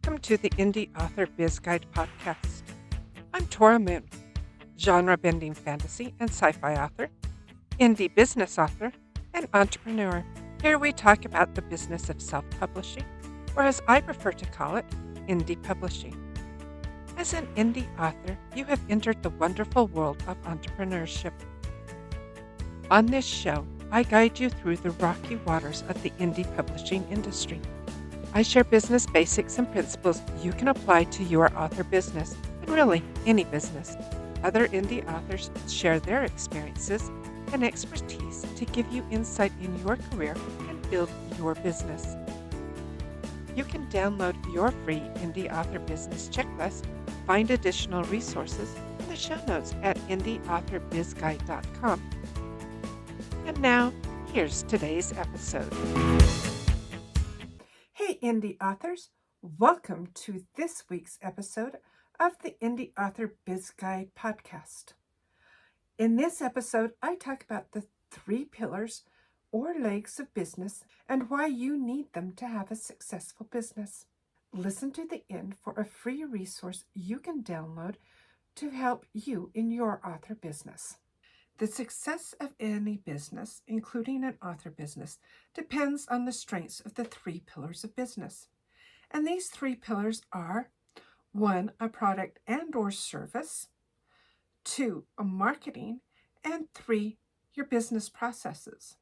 Welcome to the Indie Author Biz Guide podcast. I'm Tora Moon, genre-bending fantasy and sci-fi author, indie business author, and entrepreneur. Here we talk about the business of self-publishing, or as I prefer to call it, indie publishing. As an indie author, you have entered the wonderful world of entrepreneurship. On this show, I guide you through the rocky waters of the indie publishing industry. I share business basics and principles you can apply to your author business, and really any business. Other indie authors share their experiences and expertise to give you insight in your career and build your business. You can download your free indie author business checklist, find additional resources in the show notes at indieauthorbizguide.com. And now, here's today's episode. Hey, indie authors! Welcome to this week's episode of the Indie Author Biz Guide podcast. In this episode, I talk about the 3 pillars or legs of business and why you need them to have a successful business. Listen to the end for a free resource you can download to help you in your author business. The success of any business, including an author business, depends on the strengths of the 3 pillars of business. And these 3 pillars are 1, a product and or service, 2, a marketing, and 3, your business processes.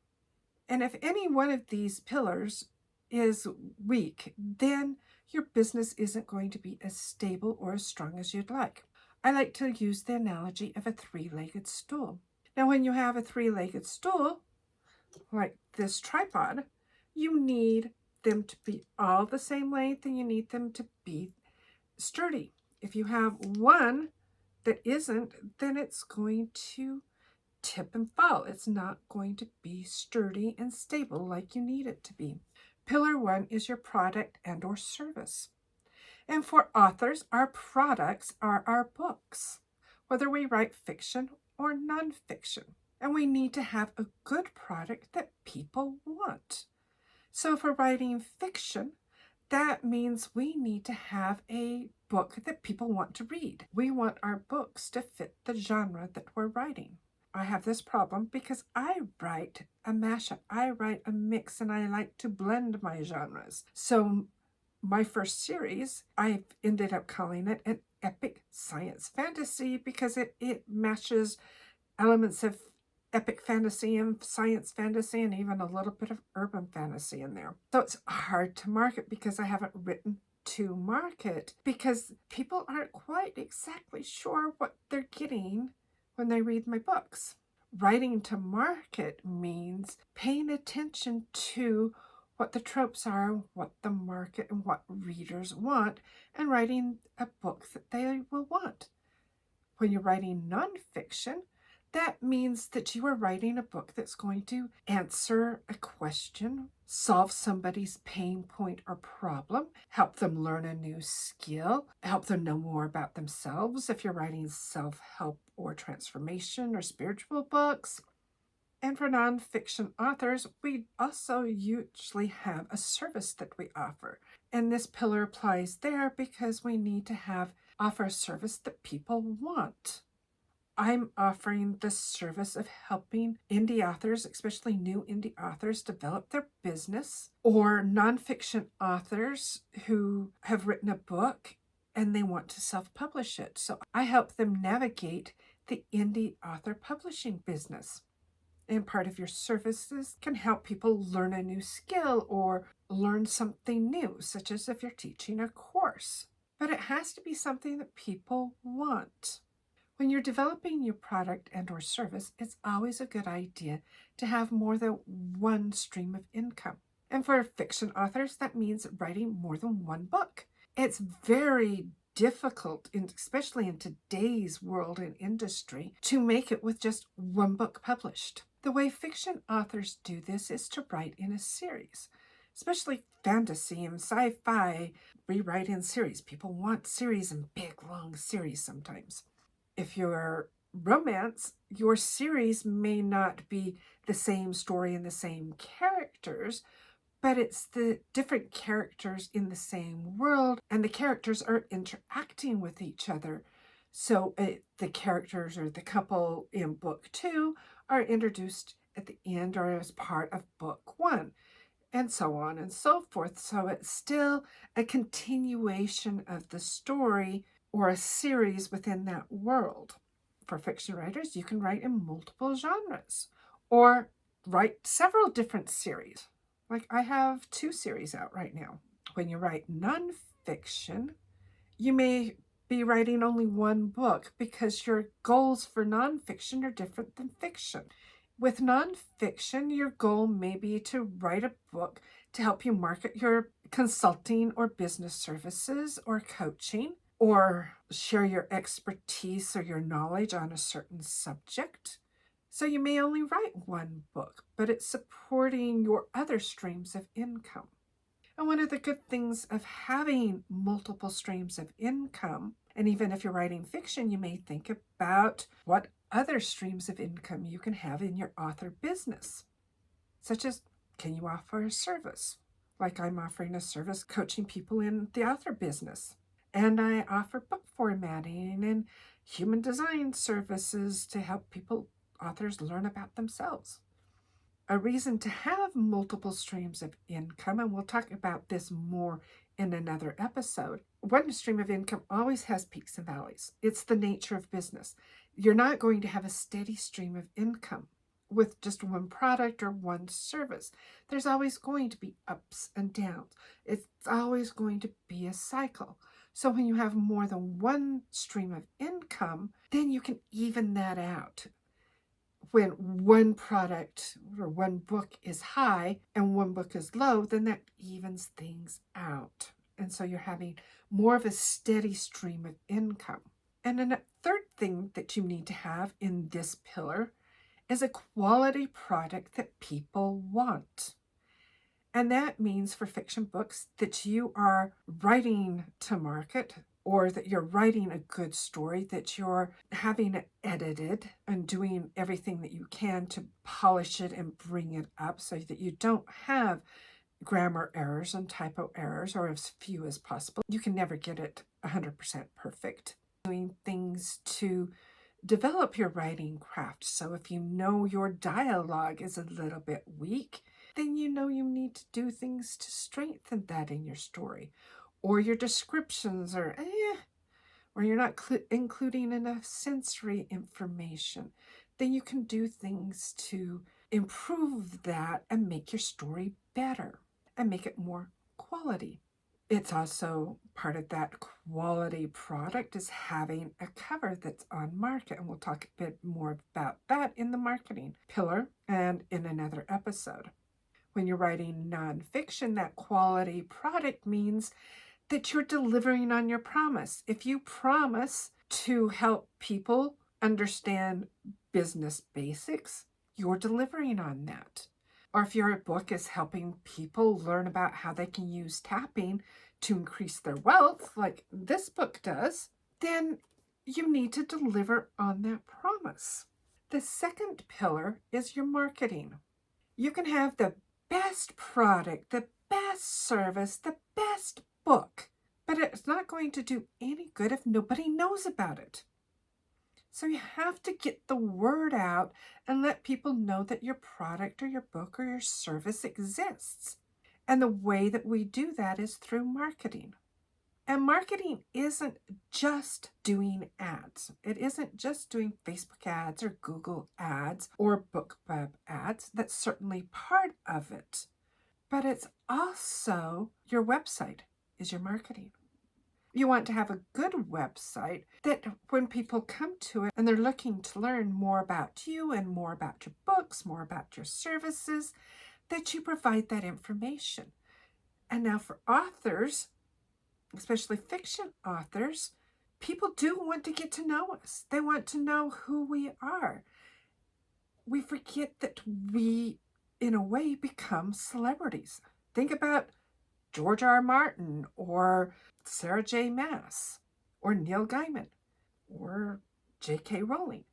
And if any one of these pillars is weak, then your business isn't going to be as stable or as strong as you'd like. I like to use the analogy of a 3-legged stool. Now, when you have a 3-legged stool, like this tripod, you need them to be all the same length and you need them to be sturdy. If you have one that isn't, then it's going to tip and fall. It's not going to be sturdy and stable like you need it to be. Pillar 1 is your product and or service. And for authors, our products are our books, whether we write fiction or nonfiction. And we need to have a good product that people want. So if we're writing fiction, that means we need to have a book that people want to read. We want our books to fit the genre that we're writing. I have this problem because I write a mashup. I write a mix and I like to blend my genres. So my first series, I ended up calling it an epic science fantasy because it matches elements of epic fantasy and science fantasy and even a little bit of urban fantasy in there. So it's hard to market because I haven't written to market because people aren't quite exactly sure what they're getting when they read my books. Writing to market means paying attention to what the tropes are, what the market and what readers want, and writing a book that they will want. When you're writing nonfiction, that means that you are writing a book that's going to answer a question, solve somebody's pain point or problem, help them learn a new skill, help them know more about themselves if you're writing self-help or transformation or spiritual books. And for nonfiction authors, we also usually have a service that we offer. And this pillar applies there because we need to offer a service that people want. I'm offering the service of helping indie authors, especially new indie authors, develop their business, or nonfiction authors who have written a book and they want to self-publish it. So I help them navigate the indie author publishing business. And part of your services can help people learn a new skill or learn something new, such as if you're teaching a course. But it has to be something that people want. When you're developing your product and or service, it's always a good idea to have more than one stream of income. And for fiction authors, that means writing more than one book. It's very difficult, especially in today's world and industry, to make it with just one book published. The way fiction authors do this is to write in a series, especially fantasy and sci-fi. We write in series. People want series and big, long series sometimes. If you're romance, your series may not be the same story and the same characters, but it's the different characters in the same world, and the characters are interacting with each other. So the characters or the couple in book 2 are introduced at the end or as part of book 1, and so on and so forth. So it's still a continuation of the story or a series within that world. For fiction writers, you can write in multiple genres or write several different series. Like I have 2 series out right now. When you write nonfiction, you may be writing only one book because your goals for nonfiction are different than fiction. With nonfiction, your goal may be to write a book to help you market your consulting or business services or coaching, or share your expertise or your knowledge on a certain subject. So you may only write one book, but it's supporting your other streams of income. And one of the good things of having multiple streams of income, and even if you're writing fiction, you may think about what other streams of income you can have in your author business, such as, can you offer a service? Like I'm offering a service coaching people in the author business. And I offer book formatting and human design services to help authors learn about themselves. A reason to have multiple streams of income, and we'll talk about this more in another episode. One stream of income always has peaks and valleys. It's the nature of business. You're not going to have a steady stream of income with just one product or one service. There's always going to be ups and downs. It's always going to be a cycle. So when you have more than one stream of income, then you can even that out. When one product or one book is high and one book is low, then that evens things out. And so you're having more of a steady stream of income. And then a third thing that you need to have in this pillar is a quality product that people want. And that means for fiction books that you are writing to market, or that you're writing a good story, that you're having it edited and doing everything that you can to polish it and bring it up so that you don't have grammar errors and typo errors, or as few as possible. You can never get it 100% perfect. Doing things to develop your writing craft. So if you know your dialogue is a little bit weak, then you know you need to do things to strengthen that in your story. Or your descriptions are or you're not including enough sensory information, then you can do things to improve that and make your story better and make it more quality. It's also part of that quality product is having a cover that's on market. And we'll talk a bit more about that in the marketing pillar and in another episode. When you're writing nonfiction, that quality product means that you're delivering on your promise. If you promise to help people understand business basics, you're delivering on that. Or if your book is helping people learn about how they can use tapping to increase their wealth, like this book does, then you need to deliver on that promise. The second pillar is your marketing. You can have the best product, the best service, the best book, but it's not going to do any good if nobody knows about it. So you have to get the word out and let people know that your product or your book or your service exists. And the way that we do that is through marketing. And marketing isn't just doing ads. It isn't just doing Facebook ads or Google ads or BookWeb ads. That's certainly part of it. But it's also your website is your marketing. You want to have a good website that when people come to it and they're looking to learn more about you and more about your books, more about your services, that you provide that information. And now for authors, especially fiction authors, people do want to get to know us. They want to know who we are. We forget that we, in a way, become celebrities. Think about George R. R. Martin or Sarah J. Maas or Neil Gaiman or J.K. Rowling.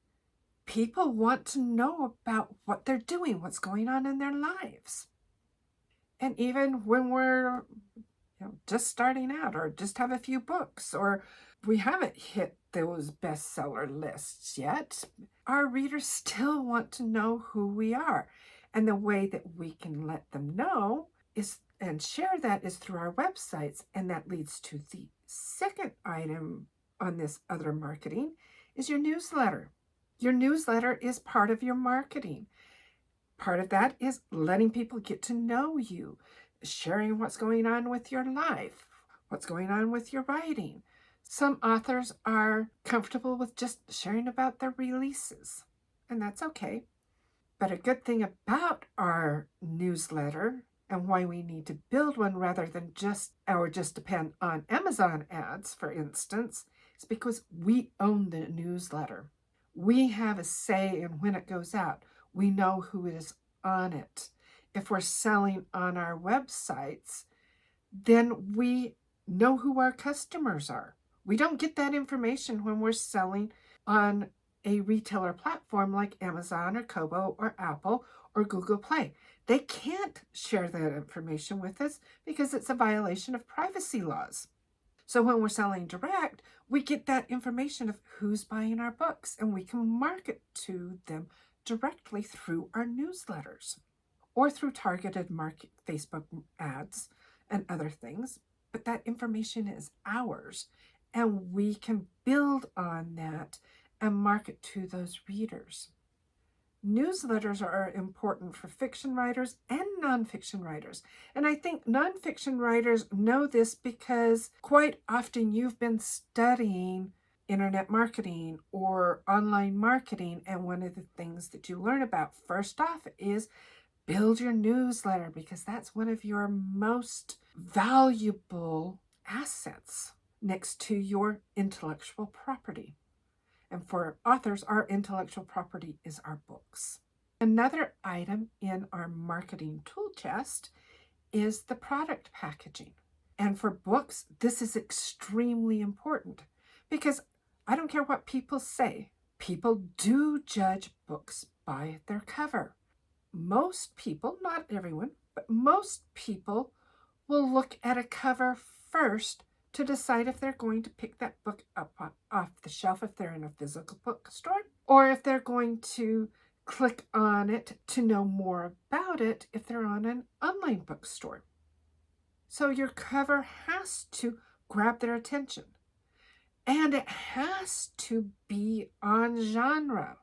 People want to know about what they're doing, what's going on in their lives. And even when we're just starting out or just have a few books or we haven't hit those bestseller lists yet, our readers still want to know who we are. And the way that we can let them know is and share that is through our websites. And that leads to the second item on this other marketing is your newsletter. Your newsletter is part of your marketing. Part of that is letting people get to know you, sharing what's going on with your life, what's going on with your writing. Some authors are comfortable with just sharing about their releases, and that's okay. But a good thing about our newsletter and why we need to build one rather than just depend on Amazon ads, for instance, is because we own the newsletter. We have a say in when it goes out. We know who is on it. If we're selling on our websites, then we know who our customers are. We don't get that information when we're selling on a retailer platform like Amazon or Kobo or Apple or Google Play. They can't share that information with us because it's a violation of privacy laws. So when we're selling direct, we get that information of who's buying our books and we can market to them directly through our newsletters or through targeted market Facebook ads and other things. But that information is ours and we can build on that and market to those readers. Newsletters are important for fiction writers and nonfiction writers. And I think nonfiction writers know this because quite often you've been studying internet marketing or online marketing. And one of the things that you learn about first off is build your newsletter because that's one of your most valuable assets next to your intellectual property. And for authors, our intellectual property is our books. Another item in our marketing tool chest is the product packaging. And for books, this is extremely important because I don't care what people say, people do judge books by their cover. Most people, not everyone, but most people will look at a cover first to decide if they're going to pick that book up off the shelf if they're in a physical bookstore, or if they're going to click on it to know more about it if they're on an online bookstore. So your cover has to grab their attention. And it has to be on genre.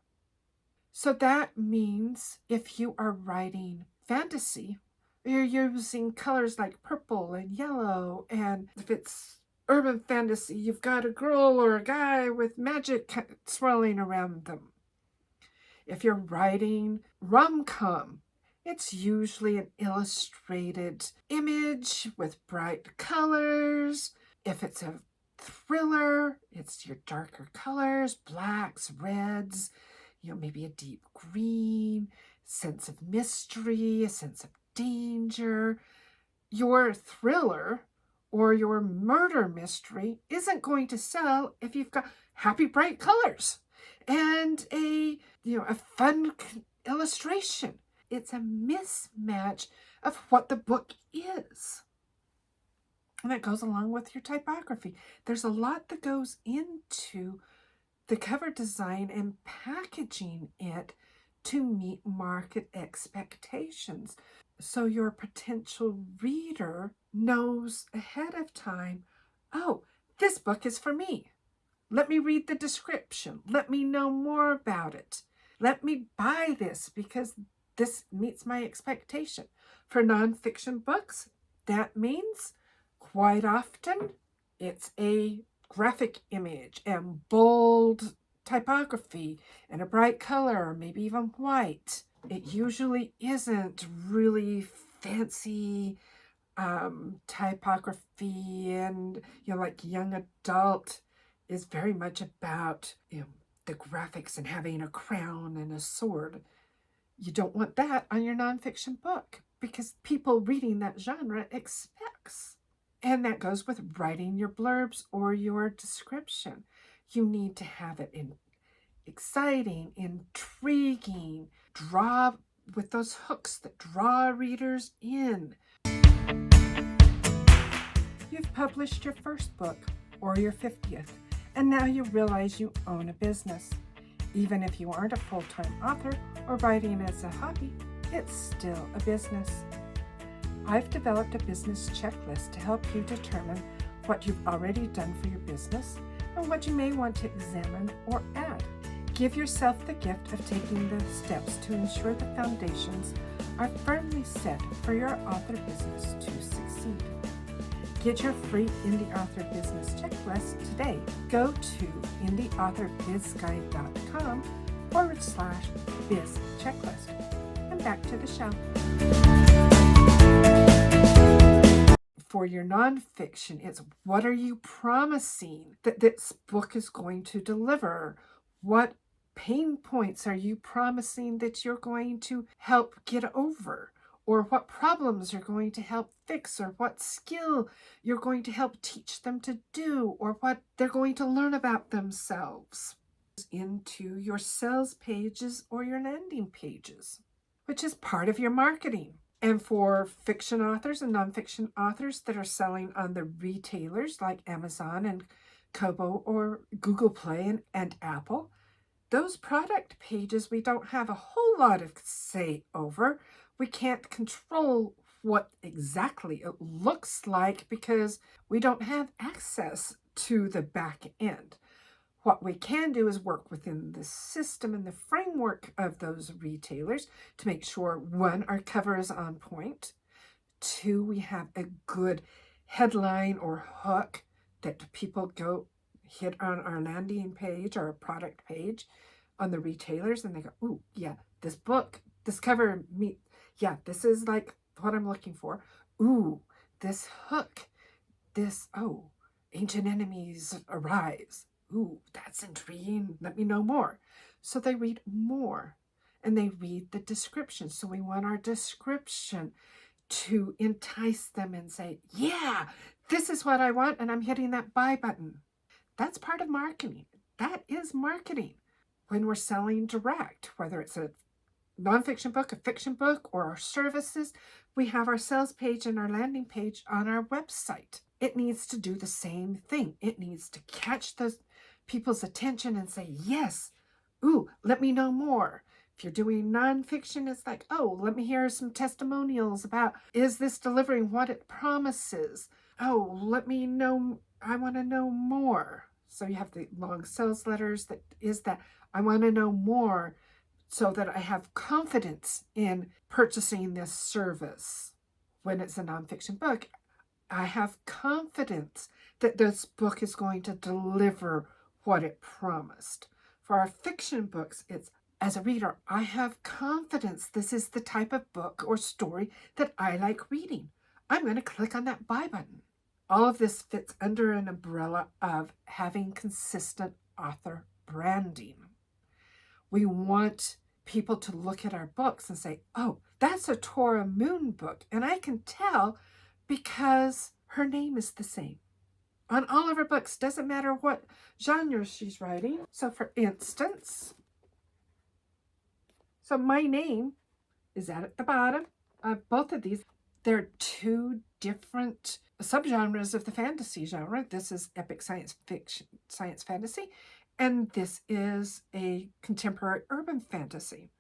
So that means if you are writing fantasy, you're using colors like purple and yellow. And if it's urban fantasy, you've got a girl or a guy with magic swirling around them. If you're writing rom-com, it's usually an illustrated image with bright colors. If it's a thriller, it's your darker colors, blacks, reds, maybe a deep green, sense of mystery, a sense of danger. Your thriller or your murder mystery isn't going to sell if you've got happy, bright colors and a fun illustration. It's a mismatch of what the book is. And that goes along with your typography. There's a lot that goes into the cover design and packaging it to meet market expectations. So your potential reader knows ahead of time, oh, this book is for me. Let me read the description. Let me know more about it. Let me buy this because this meets my expectation. For nonfiction books, that means quite often it's a graphic image and bold typography and a bright color, maybe even white. It usually isn't really fancy typography, and like young adult is very much about the graphics and having a crown and a sword. You don't want that on your nonfiction book because people reading that genre expects. And that goes with writing your blurbs or your description. You need to have it exciting, intriguing, draw with those hooks that draw readers in. You've published your first book or your 50th, and now you realize you own a business. Even if you aren't a full-time author or writing as a hobby, it's still a business. I've developed a business checklist to help you determine what you've already done for your business and what you may want to examine or add. Give yourself the gift of taking the steps to ensure the foundations are firmly set for your author business to succeed. Get your free Indie Author Business Checklist today. Go to indieauthorBizGuide.com/biz checklist. And back to the show. For your nonfiction, it's what are you promising that this book is going to deliver? What pain points are you promising that you're going to help get over? Or what problems you're going to help fix? Or what skill you're going to help teach them to do? Or what they're going to learn about themselves? Into your sales pages or your landing pages, which is part of your marketing. And for fiction authors and nonfiction authors that are selling on the retailers like Amazon and Kobo or Google Play and Apple, those product pages we don't have a whole lot of say over. We can't control what exactly it looks like because we don't have access to the back end. What we can do is work within the system and the framework of those retailers to make sure, one, our cover is on point, two, we have a good headline or hook that people go hit on our landing page or a product page on the retailers and they go, ooh, yeah, this book, this cover, this is like what I'm looking for. Ooh, this hook, Ancient Enemies Arrives. Ooh, that's intriguing. Let me know more. So they read more and they read the description. So we want our description to entice them and say, yeah, this is what I want. And I'm hitting that buy button. That's part of marketing. That is marketing. When we're selling direct, whether it's a nonfiction book, a fiction book, or our services, we have our sales page and our landing page on our website. It needs to do the same thing. It needs to catch those people's attention and say, yes, ooh, let me know more. If you're doing nonfiction, it's like, oh, let me hear some testimonials about, is this delivering what it promises? Oh, let me know, I want to know more. So you have the long sales letters that I want to know more so that I have confidence in purchasing this service. When it's a nonfiction book, I have confidence that this book is going to deliver what it promised. For our fiction books, it's, as a reader, I have confidence this is the type of book or story that I like reading. I'm going to click on that buy button. All of this fits under an umbrella of having consistent author branding. We want people to look at our books and say, oh, that's a Tora Moon book. And I can tell because her name is the same. On all of her books, doesn't matter what genre she's writing. So for instance, so my name is at the bottom of both of these. There are two different subgenres of the fantasy genre. This is epic science fiction, science fantasy, and this is a contemporary urban fantasy.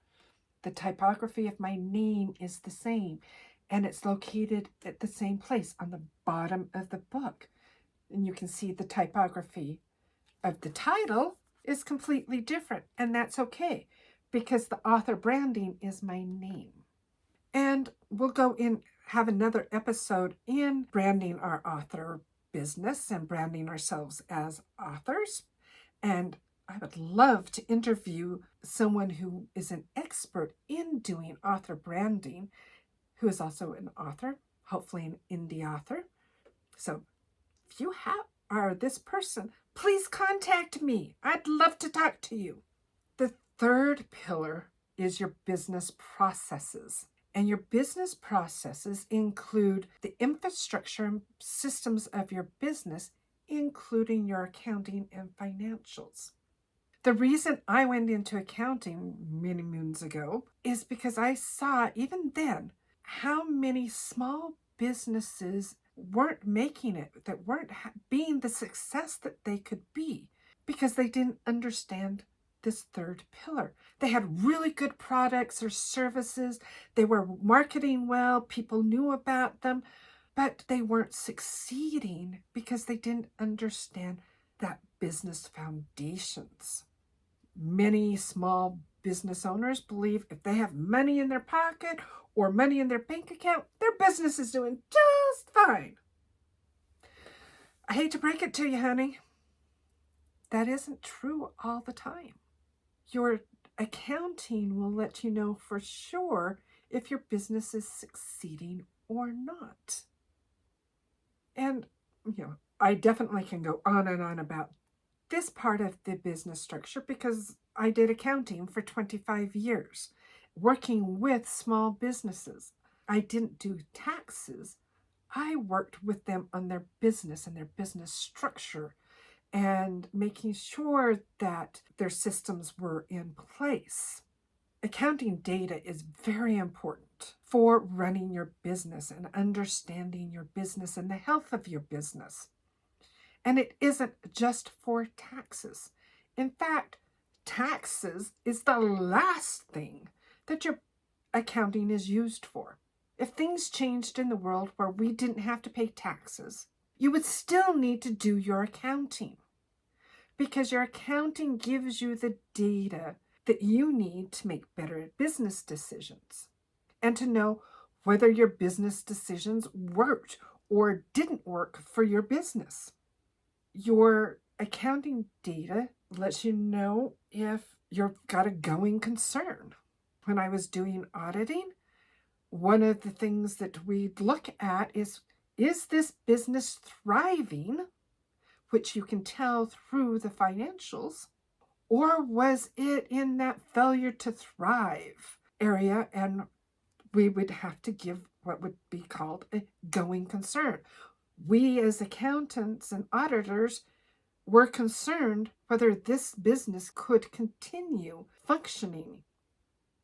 The typography of my name is the same, and it's located at the same place on the bottom of the book. And you can see the typography of the title is completely different, and that's okay because the author branding is my name. And we'll go in, have another episode in branding our author business and branding ourselves as authors. And I would love to interview someone who is an expert in doing author branding, who is also an author, hopefully an indie author. So if you are this person, please contact me. I'd love to talk to you. The third pillar is your business processes. And your business processes include the infrastructure and systems of your business, including your accounting and financials. The reason I went into accounting many moons ago is because I saw, even then, how many small businesses weren't making it, that weren't being the success that they could be because they didn't understand this third pillar. They had really good products or services. They were marketing well. People knew about them, but they weren't succeeding because they didn't understand that business foundations. Many small business owners believe if they have money in their pocket or money in their bank account, their business is doing just fine. I hate to break it to you, honey. That isn't true all the time. Your accounting will let you know for sure if your business is succeeding or not. And, I definitely can go on and on about this part of the business structure because I did accounting for 25 years, working with small businesses. I didn't do taxes. I worked with them on their business and their business structure and making sure that their systems were in place. Accounting data is very important for running your business and understanding your business and the health of your business. And it isn't just for taxes. In fact, taxes is the last thing that your accounting is used for. If things changed in the world where we didn't have to pay taxes, you would still need to do your accounting because your accounting gives you the data that you need to make better business decisions and to know whether your business decisions worked or didn't work for your business. Your accounting data lets you know if you've got a going concern. When I was doing auditing, one of the things that we'd look at is this business thriving, which you can tell through the financials, or was it in that failure to thrive area? And we would have to give what would be called a going concern. We as accountants and auditors were concerned whether this business could continue functioning.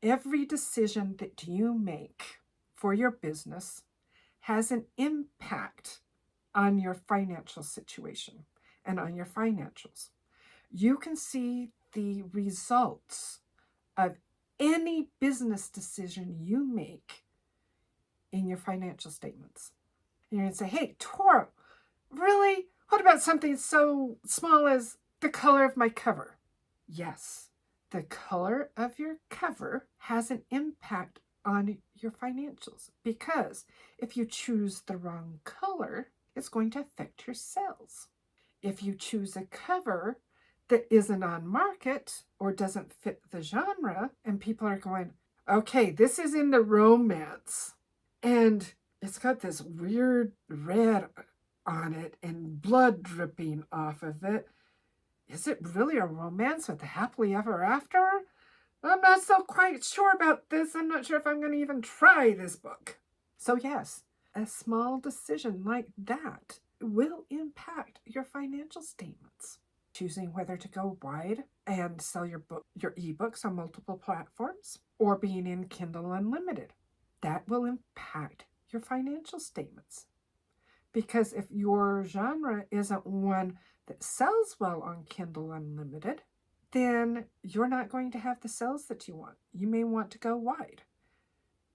Every decision that you make for your business has an impact on your financial situation and on your financials. You can see the results of any business decision you make in your financial statements. You're going to say, hey, Toro, really? What about something so small as the color of my cover? Yes, the color of your cover has an impact on your financials because if you choose the wrong color, it's going to affect your sales. If you choose a cover that isn't on market or doesn't fit the genre, and people are going, okay, this is in the romance, and it's got this weird red on it and blood dripping off of it. Is it really a romance with a happily ever after? I'm not so quite sure about this. I'm not sure if I'm going to even try this book. So yes, a small decision like that will impact your financial statements. Choosing whether to go wide and sell your ebooks on multiple platforms or being in Kindle Unlimited. That will impact your financial statements. Because if your genre isn't one that sells well on Kindle Unlimited, then you're not going to have the sales that you want. You may want to go wide.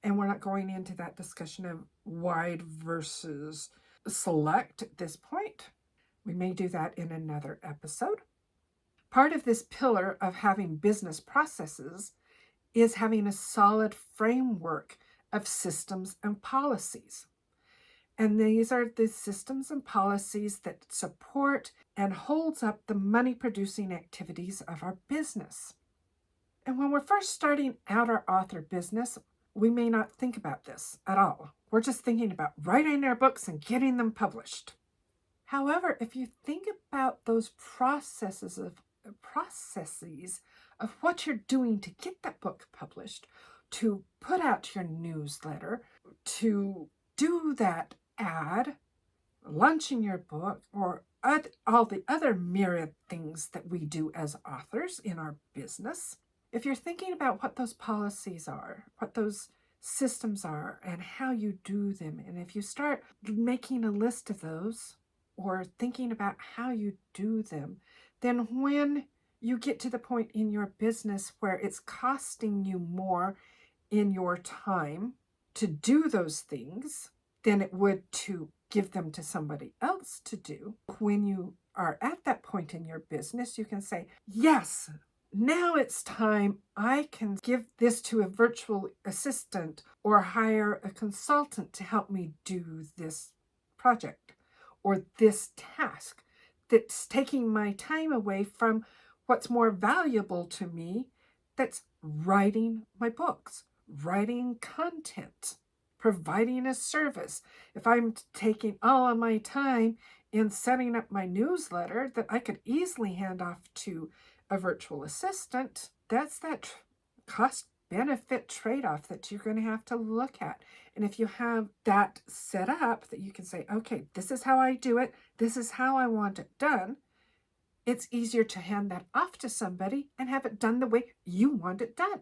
And we're not going into that discussion of wide versus select at this point. We may do that in another episode. Part of this pillar of having business processes is having a solid framework of systems and policies. And these are the systems and policies that support and holds up the money-producing activities of our business. And when we're first starting out our author business, we may not think about this at all. We're just thinking about writing our books and getting them published. However, if you think about those processes of what you're doing to get that book published, to put out your newsletter, to do that ad, launching your book, or all the other myriad things that we do as authors in our business, if you're thinking about what those policies are, what those systems are and how you do them. And if you start making a list of those or thinking about how you do them, then when you get to the point in your business where it's costing you more in your time to do those things than it would to give them to somebody else to do, when you are at that point in your business, you can say, yes, now it's time I can give this to a virtual assistant or hire a consultant to help me do this project or this task that's taking my time away from what's more valuable to me, that's writing my books, writing content, providing a service. If I'm taking all of my time in setting up my newsletter that I could easily hand off to a virtual assistant, that's that cost benefit trade-off that you're going to have to look at. And if you have that set up that you can say, okay, this is how I do it, this is how I want it done, it's easier to hand that off to somebody and have it done the way you want it done.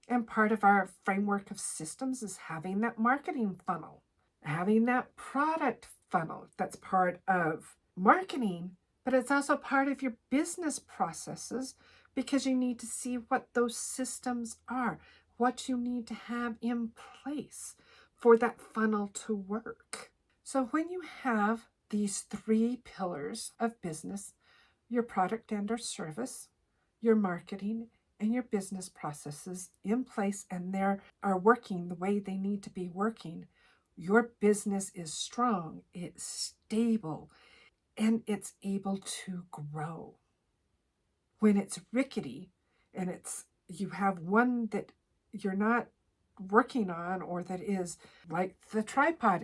And part of our framework of systems is having that marketing funnel, having that product funnel. That's part of marketing, but it's also part of your business processes, because you need to see what those systems are, what you need to have in place for that funnel to work. So when you have these 3 pillars of business, your product and or service, your marketing, and your business processes in place, and they are working the way they need to be working, your business is strong, it's stable, and it's able to grow. When it's rickety and you have one that you're not working on, or that is like the tripod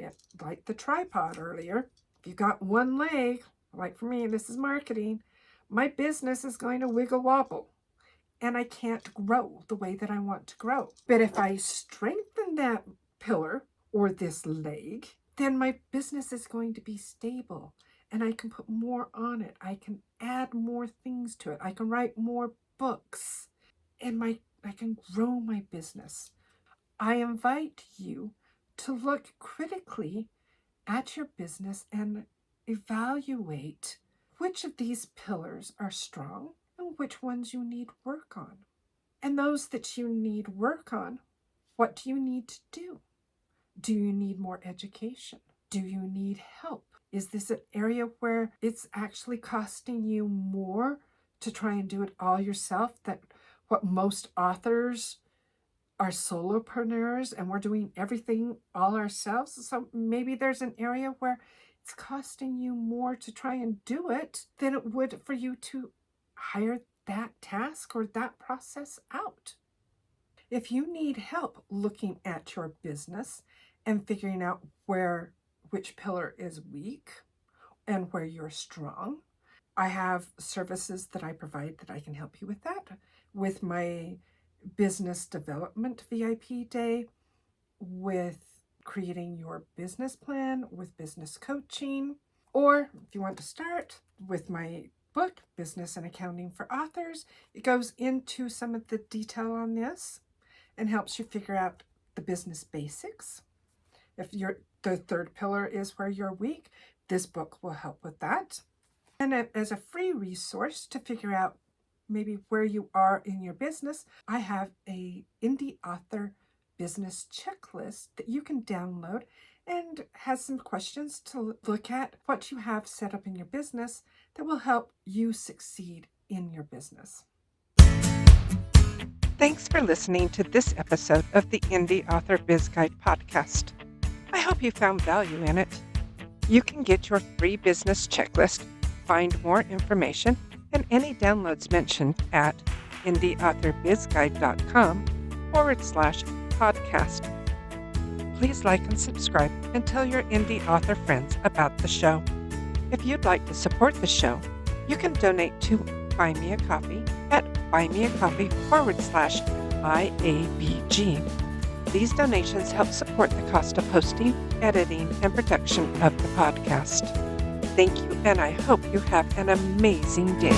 earlier, if you've got one leg, like for me, this is marketing, my business is going to wiggle wobble and I can't grow the way that I want to grow. But if I strengthen that pillar or this leg, then my business is going to be stable and I can put more on it. I can add more things to it. I can write more books and I can grow my business. I invite you to look critically at your business and evaluate which of these pillars are strong and which ones you need work on. And those that you need work on, what do you need to do? Do you need more education? Do you need help? Is this an area where it's actually costing you more to try and do it all yourself? That what most authors are solopreneurs and we're doing everything all ourselves. So maybe there's an area where it's costing you more to try and do it than it would for you to hire that task or that process out. If you need help looking at your business and figuring out which pillar is weak and where you're strong, I have services that I provide that I can help you with that. With my business development VIP day, with creating your business plan, with business coaching, or if you want to start with my book, Business and Accounting for Authors, it goes into some of the detail on this and helps you figure out the business basics. If the 3rd pillar is where you're weak, this book will help with that. And as a free resource to figure out maybe where you are in your business, I have a indie author business checklist that you can download and has some questions to look at what you have set up in your business that will help you succeed in your business. Thanks for listening to this episode of the Indie Author Biz Guide podcast. I hope you found value in it. You can get your free business checklist, find more information, and any downloads mentioned at indieauthor.bizguide.com/podcast. Please like and subscribe and tell your indie author friends about the show. If you'd like to support the show, you can donate to Buy Me a Coffee at buymeacoffee.com/IABG. These donations help support the cost of hosting, editing, and production of the podcast. Thank you, and I hope you have an amazing day.